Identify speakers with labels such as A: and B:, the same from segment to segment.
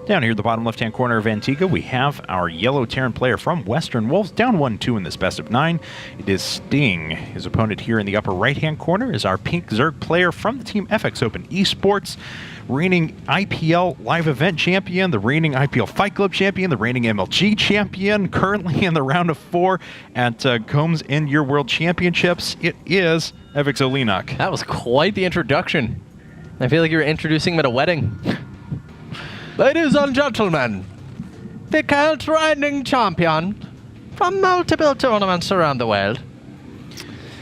A: Down here in the bottom left-hand corner of Antigua, we have our yellow Terran player from Western Wolves, down 1-2 in this best of 9. It is Sting. His opponent here in the upper right-hand corner is our pink Zerg player from the team FX Open Esports, reigning IPL live event champion, the reigning IPL Fight Club champion, the reigning MLG champion, currently in the round of 4 at Combs in Your World Championships. It is FXO Leenock.
B: That was quite the introduction. I feel like you were introducing him at a wedding. Ladies and gentlemen, the current reigning champion from multiple tournaments around the world.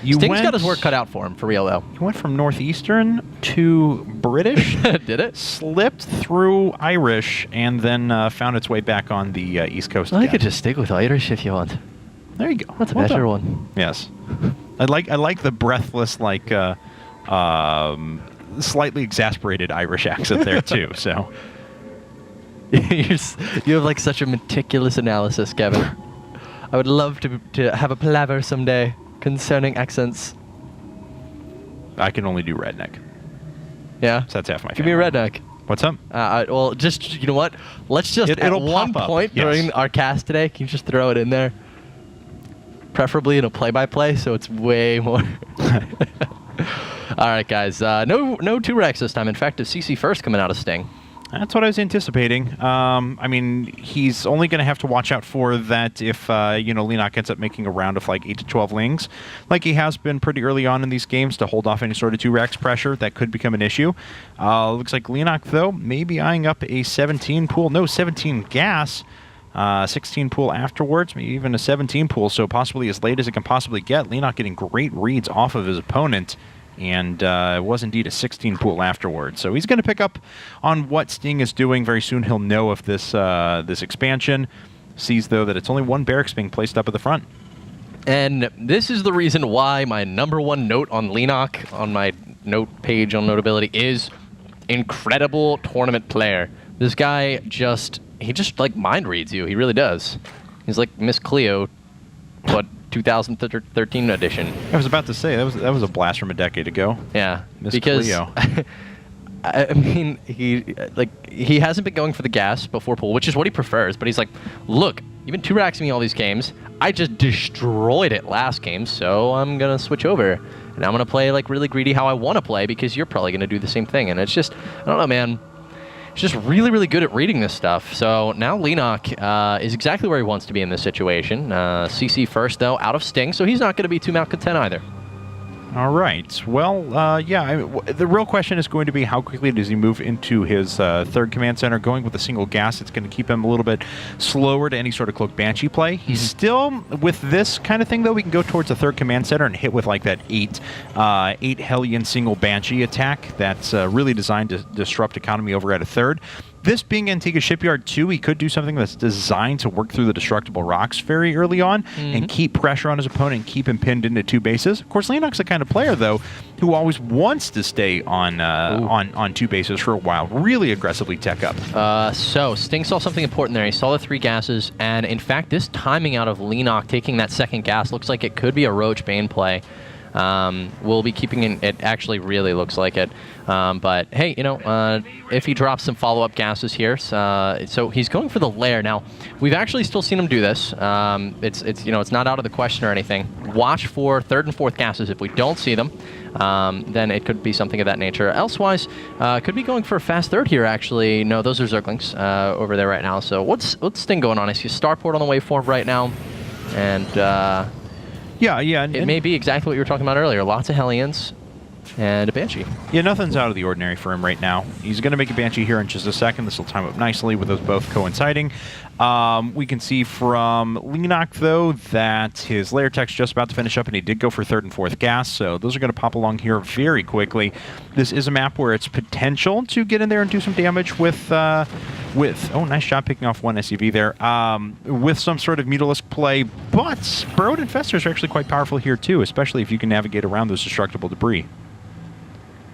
B: Sting's got his work cut out for him, for real, though.
A: He went from Northeastern to British.
B: Did it?
A: Slipped through Irish, and then found its way back on the East Coast
B: I
A: again.
B: could just stick with Irish if you want.
A: There you go.
B: That's a better one.
A: Yes. I like the breathless, like, slightly exasperated Irish accent there, too, so...
B: You have like such a meticulous analysis, Kevin. I would love to have a palaver someday concerning accents.
A: I can only do redneck.
B: Yeah?
A: So that's half my
B: Give me a redneck.
A: What's up?
B: Well, just, you know what? Let's just, at one point during our cast today, can you just throw it in there? Preferably in a play-by-play, so it's way more... All right, guys. No 2 Rex this time. In fact, a CC first coming out of Sting.
A: That's what I was anticipating. I mean, he's only going to have to watch out for that if, Leenock ends up making a round of like 8 to 12 lings, like he has been pretty early on in these games to hold off any sort of 2-Rex pressure. That could become an issue. Looks like Leenock, though, may be eyeing up a 17 pool. No, 17 gas. 16 pool afterwards, maybe even a 17 pool, so possibly as late as it can possibly get. Leenock getting great reads off of his opponent. And it was indeed a 16 pool afterwards. So he's going to pick up on what Sting is doing. Very soon he'll know of this this expansion. Sees, though, that it's only 1 barracks being placed up at the front.
B: And this is the reason why my #1 note on Leenock, on my note page on Notability, is incredible tournament player. This guy he just like mind reads you. He really does. He's like Miss Cleo, but 2013 edition.
A: I was about to say that was a blast from a decade ago.
B: Yeah,
A: Miss
B: because
A: Cleo.
B: I mean, he hasn't been going for the gas before pool, which is what he prefers. But he's like, look, you've been 2-Rexing me all these games. I just destroyed it last game, so I'm gonna switch over and I'm gonna play like really greedy how I want to play because you're probably gonna do the same thing. And it's just, I don't know, man. He's just really, really good at reading this stuff. So now Leenock is exactly where he wants to be in this situation. CC first, though, out of Sting, so he's not going to be too malcontent either. All
A: right. Well, the real question is going to be how quickly does he move into his third command center. Going with a single gas, it's going to keep him a little bit slower to any sort of Cloak Banshee play. He's still, with this kind of thing, though, we can go towards the third command center and hit with like that 8 Hellion single Banshee attack that's really designed to disrupt economy over at a third. This being Antigua Shipyard 2, he could do something that's designed to work through the destructible rocks very early on and keep pressure on his opponent and keep him pinned into 2 bases. Of course, Leenock's the kind of player, though, who always wants to stay on 2 bases for a while, really aggressively tech up.
B: So Sting saw something important there. He saw the 3 gases, and in fact, this timing out of Leenock taking that second gas looks like it could be a Roach Bane play. We'll be keeping it actually really looks like it. But hey, if he drops some follow-up gases here, so he's going for the lair. Now, we've actually still seen him do this. It's not out of the question or anything. Watch for 3rd and 4th gases. If we don't see them, then it could be something of that nature. Elsewise, could be going for a fast 3rd here, actually. No, those are Zerglings over there right now. So what's Sting going on? I see a Starport on the waveform right now. And...
A: Yeah.
B: It may be exactly what you were talking about earlier. Lots of Hellions and a Banshee.
A: Yeah, nothing's out of the ordinary for him right now. He's going to make a Banshee here in just a second. This will time up nicely with those both coinciding. We can see from Leenock, though, that his layer tech's just about to finish up, and he did go for 3rd and 4th gas, so those are going to pop along here very quickly. This is a map where it's potential to get in there and do some damage with oh, nice job picking off 1 SUV there, with some sort of Mutalisk play, but Burrowed Infestors are actually quite powerful here, too, especially if you can navigate around those destructible debris.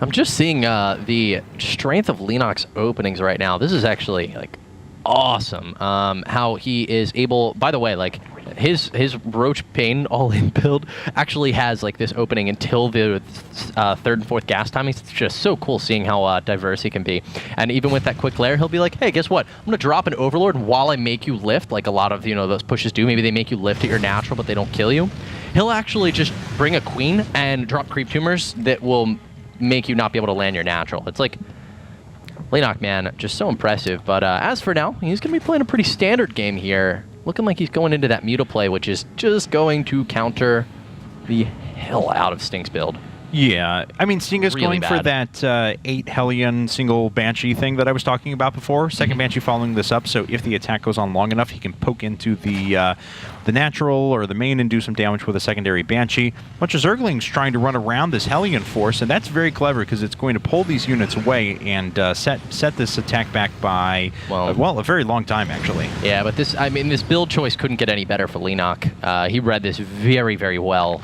B: I'm just seeing the strength of Leenock's openings right now. This is actually, like, awesome. How he is able, by the way, like, his Roach Bane all-in build actually has like this opening until the third and fourth gas timings. It's just so cool seeing how diverse he can be. And even with that quick lair, he'll be like, hey, guess what? I'm going to drop an Overlord while I make you lift, like a lot of, those pushes do. Maybe they make you lift at your natural, but they don't kill you. He'll actually just bring a Queen and drop creep tumors that will make you not be able to land your natural. It's like, Leenock, man, just so impressive. But as for now, he's going to be playing a pretty standard game here. Looking like he's going into that Muta play, which is just going to counter the hell out of Stink's build.
A: Yeah, I mean, Sting is
B: Really
A: going for that 8 Hellion single Banshee thing that I was talking about before. Second Banshee following this up, so if the attack goes on long enough, he can poke into the natural or the main and do some damage with a secondary Banshee. Bunch of Zerglings trying to run around this Hellion force, and that's very clever because it's going to pull these units away and set this attack back by, well, a very long time, actually.
B: Yeah, but this build choice couldn't get any better for Leenock. He read this very, very well.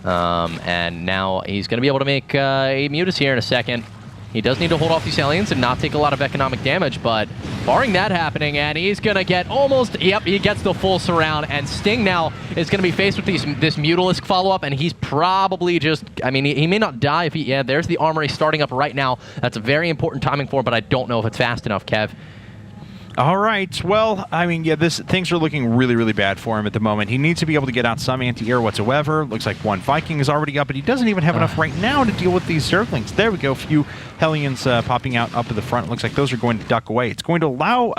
B: And now he's going to be able to make 8 Mutas here in a second. He does need to hold off these Hellions and not take a lot of economic damage, but barring that happening, and he's going to get almost, yep, he gets the full surround, and Sting now is going to be faced with this Mutalisk follow-up, and he's probably just, I mean, he may not die if he, yeah, there's the armory starting up right now. That's a very important timing for him, but I don't know if it's fast enough, Kev.
A: All right. Well, I mean, yeah, things are looking really, really bad for him at the moment. He needs to be able to get out some anti-air whatsoever. Looks like one Viking is already up, but he doesn't even have enough right now to deal with these Zerglings. There we go. A few Hellions popping out up at the front. Looks like those are going to duck away. It's going to allow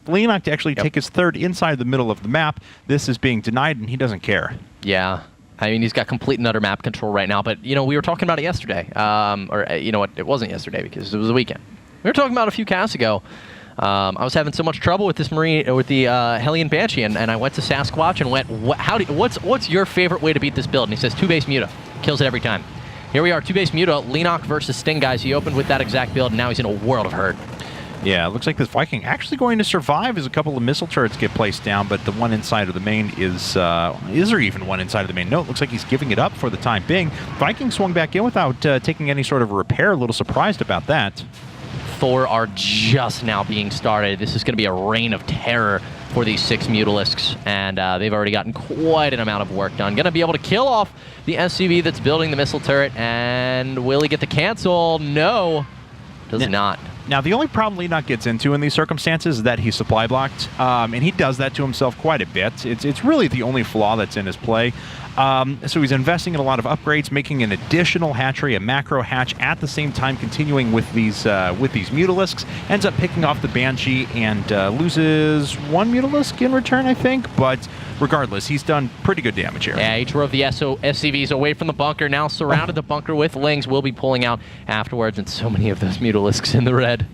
A: Leenock to actually take his third inside the middle of the map. This is being denied, and he doesn't care.
B: Yeah. I mean, he's got complete and utter map control right now, but, we were talking about it yesterday. Or, you know what, it wasn't yesterday because it was the weekend. We were talking about a few casts ago. I was having so much trouble with this Hellion Banshee, and I went to Sasquatch and went, what's your favorite way to beat this build? And he says 2-base Muta. Kills it every time. Here we are, 2-base Muta, Leenock versus Sting, guys. He opened with that exact build, and now he's in a world of hurt.
A: Yeah, it looks like this Viking actually going to survive as a couple of missile turrets get placed down, but the one inside of the main is there even one inside of the main? No, it looks like he's giving it up for the time being. Viking swung back in without taking any sort of repair. A little surprised about that.
B: Thor are just now being started. This is going to be a reign of terror for these 6 Mutalisks, and they've already gotten quite an amount of work done. Going to be able to kill off the SCV that's building the missile turret, and will he get the cancel? No, does not.
A: Now, the only problem Leenock gets into in these circumstances is that he's supply blocked, and he does that to himself quite a bit. It's really the only flaw that's in his play. So he's investing in a lot of upgrades, making an additional hatchery, a macro hatch, at the same time continuing with these Mutalisks. Ends up picking off the Banshee and loses 1 Mutalisk in return, I think. But regardless, he's done pretty good damage here.
B: Yeah, he drove the SCVs away from the bunker, now surrounded the bunker with Lings. Will be pulling out afterwards, and so many of those Mutalisks in the red.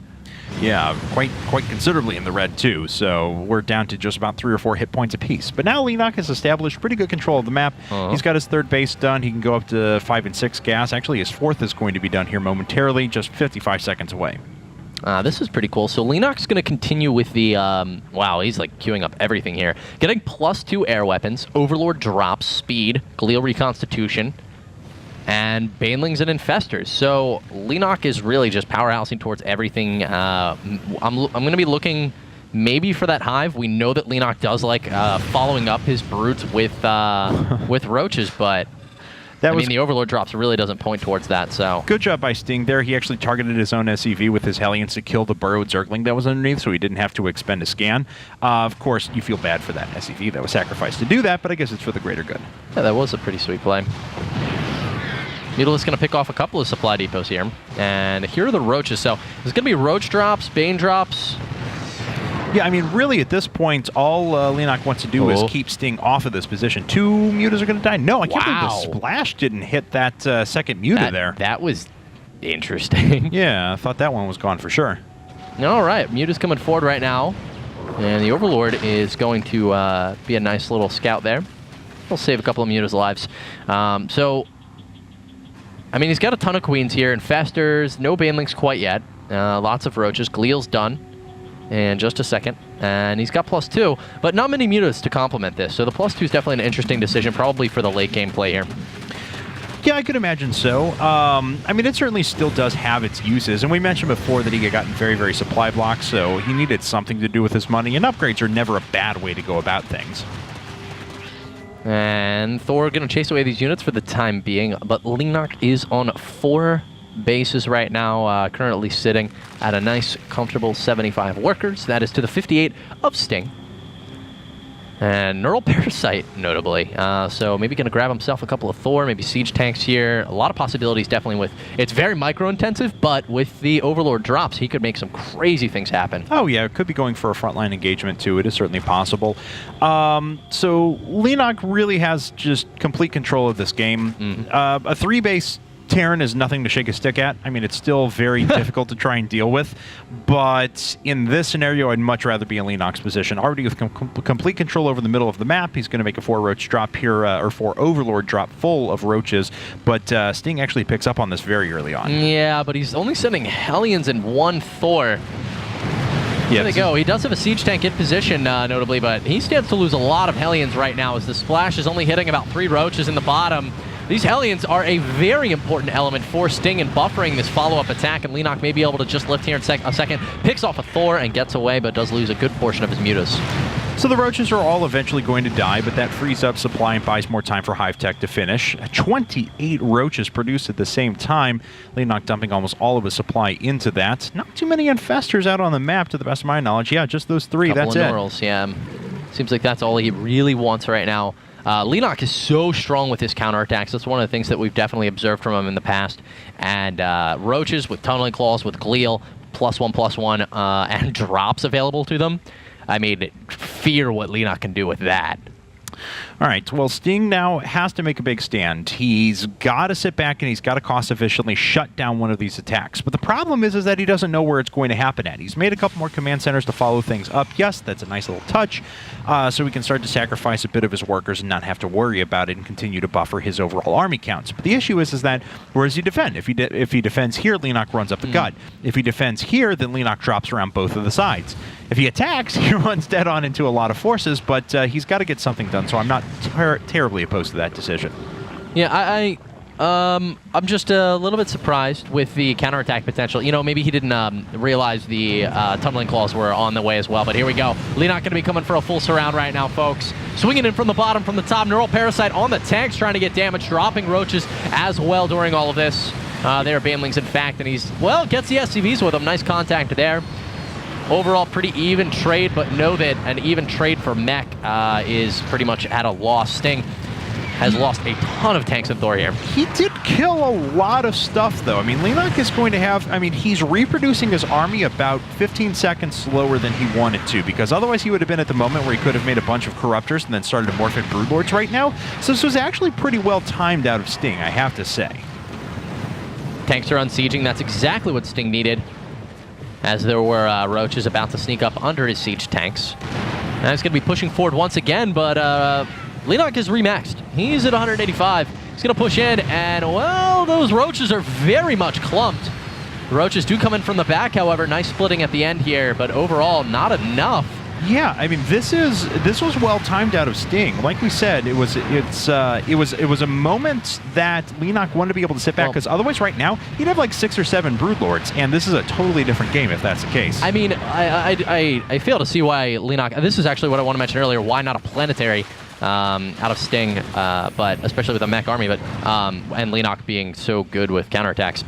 A: Yeah, quite considerably in the red, too. So we're down to just about 3 or 4 hit points apiece. But now Leenock has established pretty good control of the map. He's got his 3rd base done. He can go up to 5 and 6 gas. Actually, his 4th is going to be done here momentarily, just 55 seconds away.
B: This is pretty cool. So Leenock's going to continue with the, wow, he's like queuing up everything here. Getting +2 air weapons, Overlord drops, speed, Galil reconstitution, and Banelings and Infestors. So Leenock is really just powerhousing towards everything. I'm going to be looking maybe for that Hive. We know that Leenock does like following up his brutes with roaches, but I mean, the Overlord drops really doesn't point towards that. So
A: good job by Sting there. He actually targeted his own SCV with his Hellions to kill the burrowed Zergling that was underneath, so he didn't have to expend a scan. Of course, you feel bad for that SCV that was sacrificed to do that, but I guess it's for the greater good.
B: Yeah, that was a pretty sweet play. Mutalisk's going to pick off a couple of supply depots here. And here are the roaches. So there's going to be roach drops, bane drops.
A: Yeah, I mean, really, at this point, all Leenock wants to do is keep Sting off of this position. 2 Mutas are going to die. No, I can't believe the splash didn't hit that second Muta there.
B: That was interesting.
A: Yeah, I thought that one was gone for sure.
B: All right, Muta's coming forward right now. And the Overlord is going to be a nice little scout there. He'll save a couple of Muta's lives. I mean, he's got a ton of Queens here. Infestors, no Banelings quite yet. Lots of Roaches. Gleal's done in just a second. And he's got +2, but not many Mutas to complement this. So the +2 is definitely an interesting decision, probably for the late game play here.
A: Yeah, I could imagine so. I mean, it certainly still does have its uses. And we mentioned before that he had gotten very, very supply blocked, so he needed something to do with his money. And upgrades are never a bad way to go about things.
B: And Thor going to chase away these units for the time being, but Leenock is on 4 bases right now, currently sitting at a nice, comfortable 75 workers. That is to the 58 of Sting. And Neural Parasite, notably. So maybe going to grab himself a couple of Thor, maybe siege tanks here. A lot of possibilities, definitely with... It's very micro-intensive, but with the Overlord drops, he could make some crazy things happen.
A: Oh, yeah. It could be going for a frontline engagement, too. It is certainly possible. So Leenock really has just complete control of this game. A 3-base Terran is nothing to shake a stick at. I mean, it's still very difficult to try and deal with, but in this scenario, I'd much rather be in Leenock's position. Already with complete control over the middle of the map, he's going to make a 4-roach drop here, or 4 Overlord drop full of roaches, but Sting actually picks up on this very early on.
B: Yeah, but he's only sending Hellions and 1 Thor. There they go. He does have a siege tank in position, notably, but he stands to lose a lot of Hellions right now as the splash is only hitting about 3 roaches in the bottom. These Hellions are a very important element for Sting in buffering this follow-up attack, and Leenock may be able to just lift here in a second, picks off a Thor and gets away, but does lose a good portion of his mutas.
A: So the roaches are all eventually going to die, but that frees up supply and buys more time for Hive Tech to finish. 28 roaches produced at the same time. Leenock dumping almost all of his supply into that. Not too many infestors out on the map, to the best of my knowledge. Yeah, just those 3, that's it.
B: Couple of Neurals, yeah. Seems like that's all he really wants right now. Leenock is so strong with his counterattacks. That's one of the things that we've definitely observed from him in the past. And roaches with tunneling claws, with Gleal, +1/+1, and drops available to them. I mean, fear what Leenock can do with that.
A: All right, well, Sting now has to make a big stand. He's got to sit back and he's got to cost-efficiently shut down one of these attacks. But the problem is that he doesn't know where it's going to happen at. He's made a couple more command centers to follow things up. Yes, that's a nice little touch, so we can start to sacrifice a bit of his workers and not have to worry about it and continue to buffer his overall army counts. But the issue is that where does he defend? If he defends here, Leenock runs up the gut. If he defends here, then Leenock drops around both of the sides. If he attacks, he runs dead on into a lot of forces, but he's got to get something done, so I'm not terribly opposed to that decision.
B: Yeah, I'm just a little bit surprised with the counterattack potential. You know, maybe he didn't realize the tunneling claws were on the way as well, but here we go. Leenock going to be coming for a full surround right now, folks. Swinging in from the bottom, from the top. Neural Parasite on the tanks, trying to get damage, dropping roaches as well during all of this. They are Banelings, in fact, and he's, well, gets the SCVs with him. Nice contact there. Overall, pretty even trade, but know that an even trade for mech is pretty much at a loss. Sting has lost a ton of tanks and Thor here.
A: He did kill a lot of stuff, though. I mean, Leenock is going to have... I mean, he's reproducing his army about 15 seconds slower than he wanted to, because otherwise he would have been at the moment where he could have made a bunch of Corruptors and then started to morph in Broodlords right now. So this was actually pretty well timed out of Sting, I have to say.
B: Tanks are unsieging. That's exactly what Sting needed, as there were roaches about to sneak up under his siege tanks. Now he's going to be pushing forward once again, but Leenock is remaxed. He's at 185. He's going to push in, and, well, those roaches are very much clumped. The roaches do come in from the back, however. Nice splitting at the end here, but overall, not enough.
A: Yeah, I mean, this was well timed out of Sting. Like we said, it was a moment that Leenock wanted to be able to sit back, because otherwise, right now, he'd have like 6 or 7 Broodlords, and this is a totally different game if that's the case.
B: I mean, I fail to see why Leenock. This is actually what I want to mention earlier. Why not a planetary out of Sting, but especially with a mech army, but and Leenock being so good with counterattacks.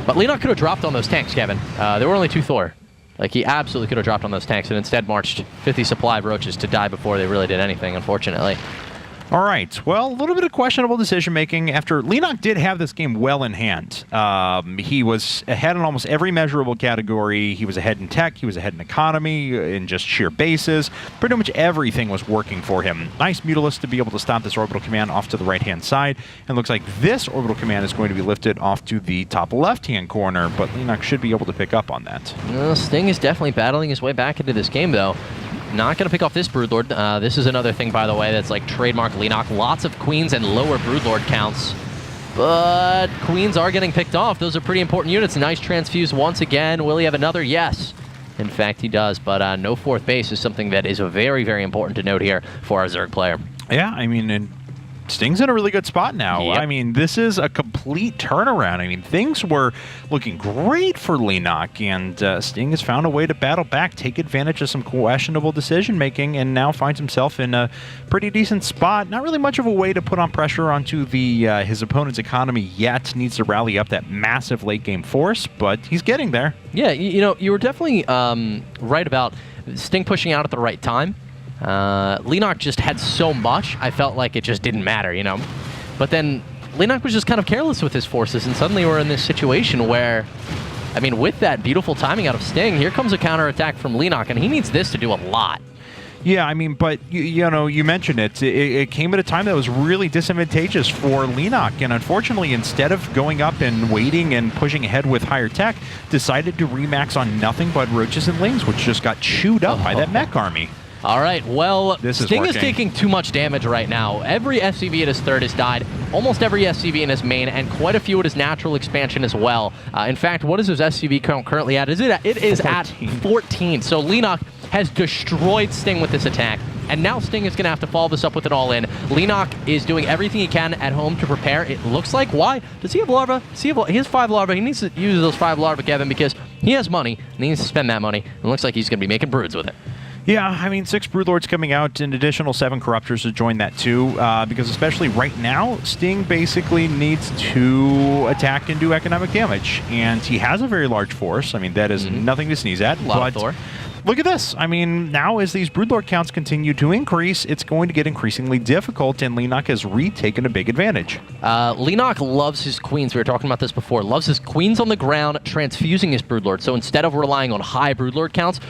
B: But Leenock could have dropped on those tanks, Kevin. There were only 2 Thor. Like, he absolutely could have dropped on those tanks and instead marched 50 supply of roaches to die before they really did anything, unfortunately.
A: All right. Well, a little bit of questionable decision-making after Leenock did have this game well in hand. He was ahead in almost every measurable category. He was ahead in tech. He was ahead in economy, in just sheer bases. Pretty much everything was working for him. Nice Mutalisk to be able to stop this orbital command off to the right-hand side. And looks like this orbital command is going to be lifted off to the top left-hand corner, but Leenock should be able to pick up on that.
B: Sting is definitely battling his way back into this game, though. Not going to pick off this Broodlord. This is another thing, by the way, that's like trademark Leenock. Lots of Queens and lower Broodlord counts. But Queens are getting picked off. Those are pretty important units. Nice transfuse once again. Will he have another? Yes. In fact, he does. But no 4th base is something that is very, very important to note here for our Zerg player.
A: Yeah, I mean, and Sting's in a really good spot now.
B: Yep.
A: I mean, this is a complete turnaround. I mean, things were looking great for Leenock, and Sting has found a way to battle back, take advantage of some questionable decision-making, and now finds himself in a pretty decent spot. Not really much of a way to put on pressure onto his opponent's economy yet. Needs to rally up that massive late-game force, but he's getting there.
B: Yeah, you know, you were definitely right about Sting pushing out at the right time. Leenock just had so much, I felt like it just didn't matter, you know? But then Leenock was just kind of careless with his forces, and suddenly we're in this situation where, I mean, with that beautiful timing out of Sting, here comes a counterattack from Leenock, and he needs this to do a lot.
A: Yeah, I mean, but, you know, you mentioned it. It came at a time that was really disadvantageous for Leenock, and unfortunately, instead of going up and waiting and pushing ahead with higher tech, decided to remax on nothing but roaches and lings, which just got chewed up by that mech army.
B: All right, well, Sting is
A: working.
B: taking too much damage right now. Every SCV at his third has died, almost every SCV in his main, and quite a few at his natural expansion as well. In fact, what is his SCV count currently at? It is 14. At 14. So Leenock has destroyed Sting with this attack, and now Sting is going to have to follow this up with an all-in. Leenock is doing everything he can at home to prepare. It looks like. Why? Does he have larva? He has 5 larva. He needs to use those 5 larva, Kevin, because he has money, and he needs to spend that money. And it looks like he's going to be making broods with it.
A: Yeah, I mean, 6 Broodlords coming out, an additional 7 Corruptors to join that too, because especially right now, Sting basically needs to attack and do economic damage, and he has a very large force. I mean, that is nothing to sneeze at.
B: A lot of Thor.
A: Look at this. I mean, now as these Broodlord counts continue to increase, it's going to get increasingly difficult, and Leenock has retaken a big advantage.
B: Leenock loves his queens. We were talking about this before. Loves his queens on the ground, transfusing his Broodlord. So instead of relying on high Broodlord counts,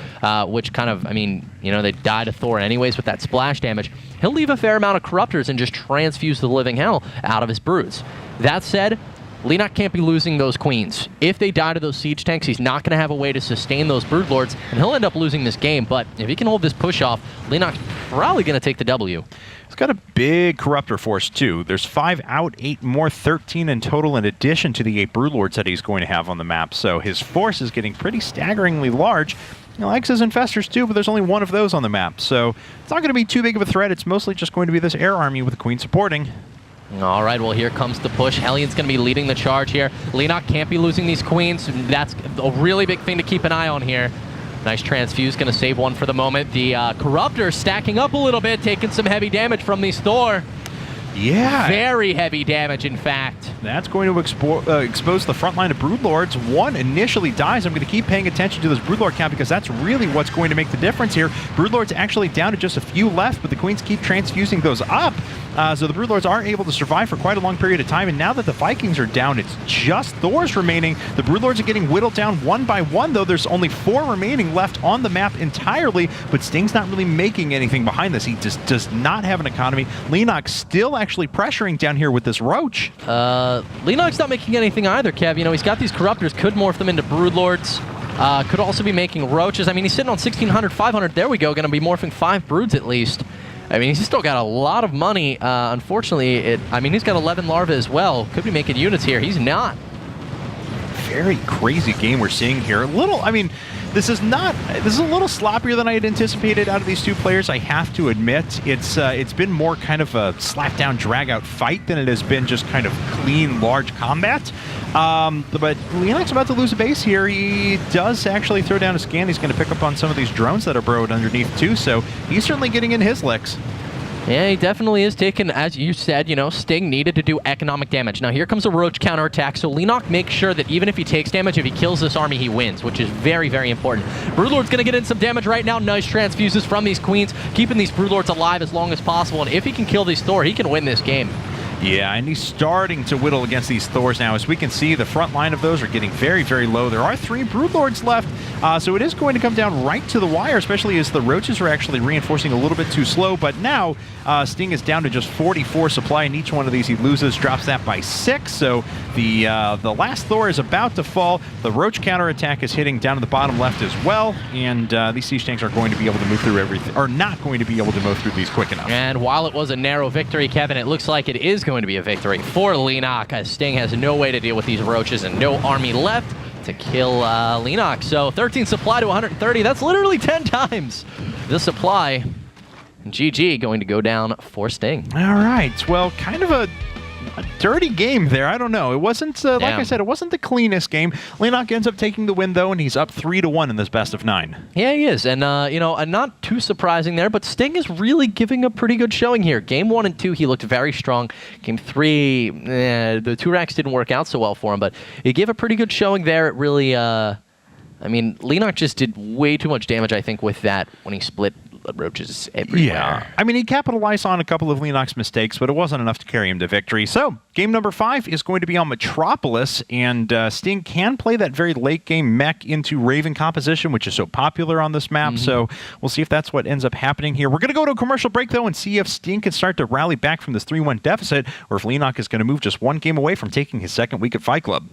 B: which kind of, I mean, you know, they die to Thor anyways with that splash damage, he'll leave a fair amount of Corruptors and just transfuse the living hell out of his broods. That said, Leenock can't be losing those queens. If they die to those siege tanks, he's not going to have a way to sustain those Broodlords, and he'll end up losing this game. But if he can hold this push off, Leenock's probably going to take the W.
A: He's got a big Corruptor force, too. There's 5 out, 8 more, 13 in total, in addition to the 8 Broodlords that he's going to have on the map. So his force is getting pretty staggeringly large. He likes his Infestors, too, but there's only 1 of those on the map. So it's not going to be too big of a threat. It's mostly just going to be this air army with the Queen supporting.
B: All right, well, here comes the push. Hellion's going to be leading the charge here. Leenock can't be losing these queens. That's a really big thing to keep an eye on here. Nice transfuse, going to save one for the moment. The Corruptor stacking up a little bit, taking some heavy damage from these Thor.
A: Yeah.
B: Very heavy damage, in fact.
A: That's going to expose the front line of Broodlords. 1 initially dies. I'm going to keep paying attention to this Broodlord count because that's really what's going to make the difference here. Broodlords actually down to just a few left, but the Queens keep transfusing those up. So the Broodlords are able to survive for quite a long period of time, and now that the Vikings are down, it's just Thors remaining. The Broodlords are getting whittled down one by one, though. There's only 4 remaining left on the map entirely, but Sting's not really making anything behind this. He just does not have an economy. Leenock still actually pressuring down here with this Roach.
B: Leenock's not making anything either, Kev. You know, he's got these Corruptors, could morph them into Broodlords. Could also be making Roaches. I mean, he's sitting on 1,600, 500. There we go. Going to be morphing 5 Broods at least. I mean, he's still got a lot of money. Unfortunately, I mean, he's got 11 larvae as well. Could be making units here. He's not.
A: Very crazy game we're seeing here. This is a little sloppier than I had anticipated out of these 2 players, I have to admit. It's been more kind of a slap-down, drag-out fight than it has been just kind of clean, large combat. But Leenock's about to lose a base here. He does actually throw down a scan. He's going to pick up on some of these drones that are burrowed underneath, too, so he's certainly getting in his licks.
B: Yeah, he definitely is taking, as you said, you know, Sting needed to do economic damage. Now, here comes a Roach counterattack, so Leenock makes sure that even if he takes damage, if he kills this army, he wins, which is very, very important. Broodlord's going to get in some damage right now. Nice transfuses from these Queens, keeping these Broodlords alive as long as possible, and if he can kill these Thor, he can win this game.
A: Yeah, and he's starting to whittle against these Thors now. As we can see, the front line of those are getting very, very low. There are 3 Broodlords left, so it is going to come down right to the wire, especially as the Roaches are actually reinforcing a little bit too slow. But now, Sting is down to just 44 supply, and each one of these he loses, drops that by 6. So the last Thor is about to fall. The Roach counterattack is hitting down to the bottom left as well, and these siege tanks are going to be able to move through everything, or not going to be able to move through these quick enough.
B: And while it was a narrow victory, Kevin, it looks like it is going to be a victory for Leenock, as Sting has no way to deal with these Roaches and no army left to kill Leenock. So 13 supply to 130, that's literally 10 times the supply. GG going to go down for Sting.
A: All right. Well, kind of a dirty game there. I don't know. It wasn't, like I said, it wasn't the cleanest game. Leenock ends up taking the win, though, and he's up 3-1 in this best of 9.
B: Yeah, he is. And, not too surprising there, but Sting is really giving a pretty good showing here. Game 1 and 2, he looked very strong. Game 3, the 2 racks didn't work out so well for him, but he gave a pretty good showing there. It really, Leenock just did way too much damage, I think, with that when he split roaches everywhere.
A: Yeah. I mean, he capitalized on a couple of Leenock's mistakes, but it wasn't enough to carry him to victory. So, game number 5 is going to be on Metropolis, and Sting can play that very late game mech into Raven composition, which is so popular on this map. So, we'll see if that's what ends up happening here. We're going to go to a commercial break, though, and see if Sting can start to rally back from this 3-1 deficit, or if Leenock is going to move just one game away from taking his second week at Fight Club.